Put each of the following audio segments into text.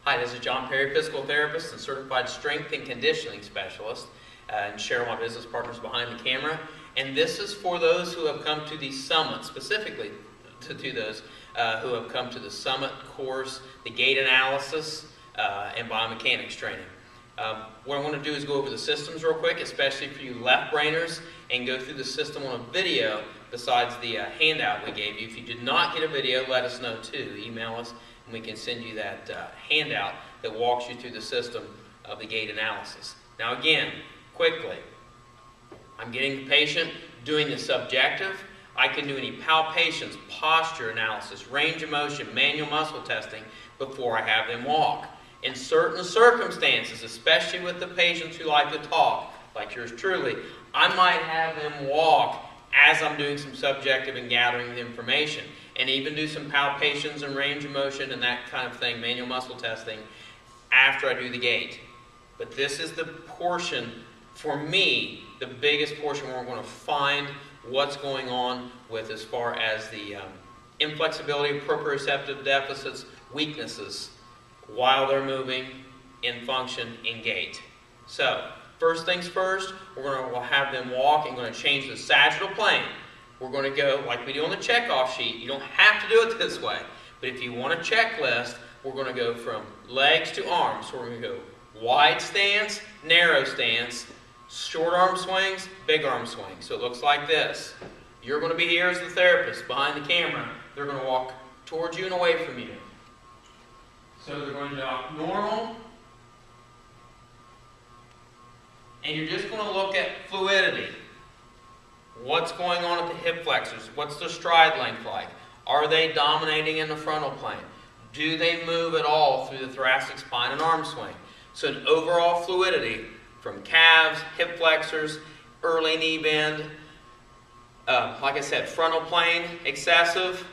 Hi, this is John Perry, physical therapist and certified strength and conditioning specialist, and Cheryl, my business partners behind the camera. And this is for those who have come to the summit, specifically to those who have come to the summit course, the gait analysis and biomechanics training. What I want to do is go over the systems real quick, especially for you left-brainers, and go through the system on a video besides the handout we gave you. If you did not get a video, let us know too. Email us and we can send you that handout that walks you through the system of the gait analysis. Now again, quickly, I'm getting the patient, doing the subjective. I can do any palpations, posture analysis, range of motion, manual muscle testing before I have them walk. In certain circumstances, especially with the patients who like to talk, like yours truly, I might have them walk as I'm doing some subjective and gathering the information, and even do some palpations and range of motion and that kind of thing, manual muscle testing, after I do the gait. But this is the portion, for me, the biggest portion where we're going to find what's going on with as far as the inflexibility, proprioceptive deficits, weaknesses, while they're moving in function in gait. So, first things first, we'll have them walk and going to change the sagittal plane. We're going to go like we do on the checkoff sheet. You don't have to do it this way, but if you want a checklist, we're going to go from legs to arms. So we're going to go wide stance, narrow stance, short arm swings, big arm swings. So it looks like this. You're going to be here as the therapist behind the camera. They're going to walk towards you and away from you. So they're going to walk normal. And you're just going to look at fluidity. What's going on at the hip flexors? What's the stride length like? Are they dominating in the frontal plane? Do they move at all through the thoracic spine and arm swing? So an overall fluidity from calves, hip flexors, early knee bend, like I said, frontal plane, excessive,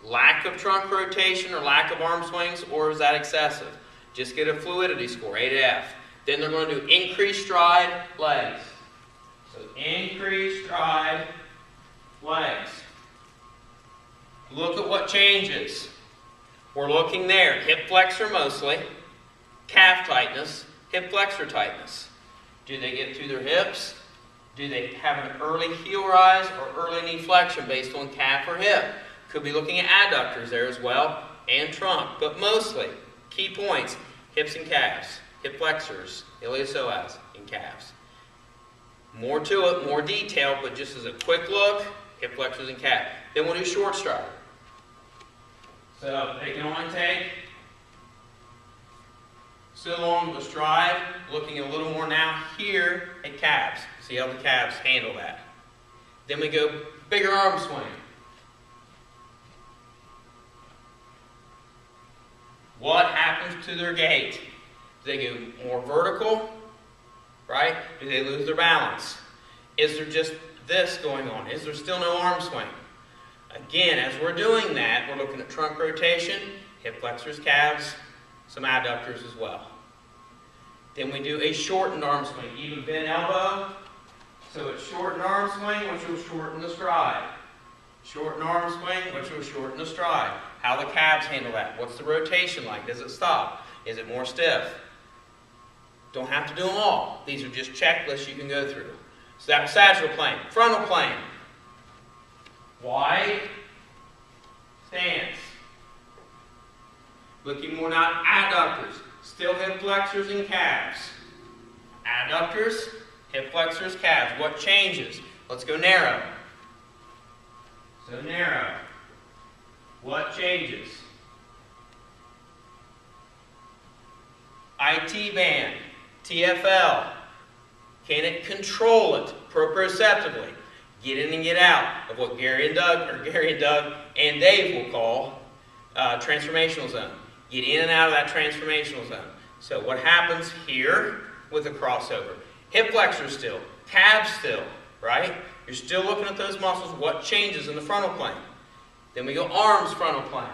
lack of trunk rotation or lack of arm swings, or is that excessive? Just get a fluidity score, A to F. Then they're going to do increased stride, legs. So increased stride, legs. Look at what changes. We're looking there, hip flexor mostly, calf tightness, hip flexor tightness. Do they get through their hips? Do they have an early heel rise or early knee flexion based on calf or hip? Could be looking at adductors there as well, and trunk. But mostly, key points, hips and calves, hip flexors, iliopsoas, and calves. More to it, more detail, but just as a quick look, hip flexors and calf. Then we'll do short stride. So they can only take so long with the stride, looking a little more now here at calves. See how the calves handle that. Then we go bigger arm swing. What happens to their gait? Do they go more vertical? Right? Do they lose their balance? Is there just this going on? Is there still no arm swing? Again, as we're doing that, we're looking at trunk rotation, hip flexors, calves, some adductors as well. Then we do a shortened arm swing, even bent elbow. So it's shortened arm swing, which will shorten the stride. Shortened arm swing, which will shorten the stride. How the calves handle that. What's the rotation like? Does it stop? Is it more stiff? Don't have to do them all. These are just checklists you can go through. So that's sagittal plane. Frontal plane. Wide stance. Looking more now at adductors. Still hip flexors and calves. Adductors, hip flexors, calves. What changes? Let's go narrow. So narrow. What changes? IT band, TFL. Can it control it proprioceptively? Get in and get out of what Gary and Doug and Dave will call transformational zone. Get in and out of that transformational zone. So what happens here with the crossover? Hip flexors still, calves still, right? You're still looking at those muscles. What changes in the frontal plane? Then we go arms frontal plane.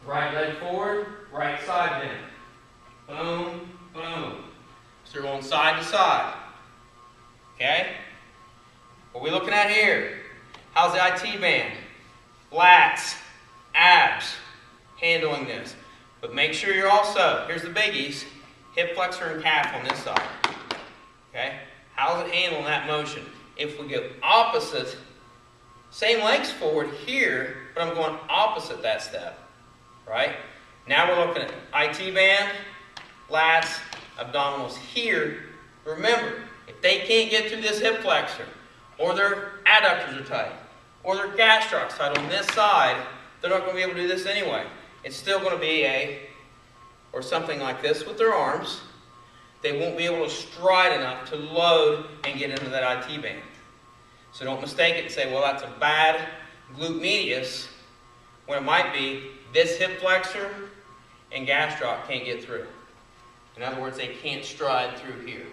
Right leg forward, right side bend. Boom, boom. So we're going side to side. Okay? What are we looking at here? How's the IT band? Lats, abs, handling this. But make sure you're also, here's the biggies, hip flexor and calf on this side. Okay? How's it handling that motion? If we go opposite, same legs forward here, but I'm going opposite that step. Right? Now we're looking at IT band, lats, abdominals here. Remember, if they can't get through this hip flexor, or their adductors are tight, or their gastrocs tight on this side, they're not going to be able to do this anyway. It's still going to be or something like this with their arms. They won't be able to stride enough to load and get into that IT band. So don't mistake it and say, well, that's a bad glute medius, when it might be this hip flexor and gastroc can't get through. In other words, they can't stride through here.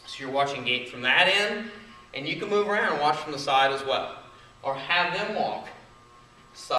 So you're watching gait from that end, and you can move around and watch from the side as well. Or have them walk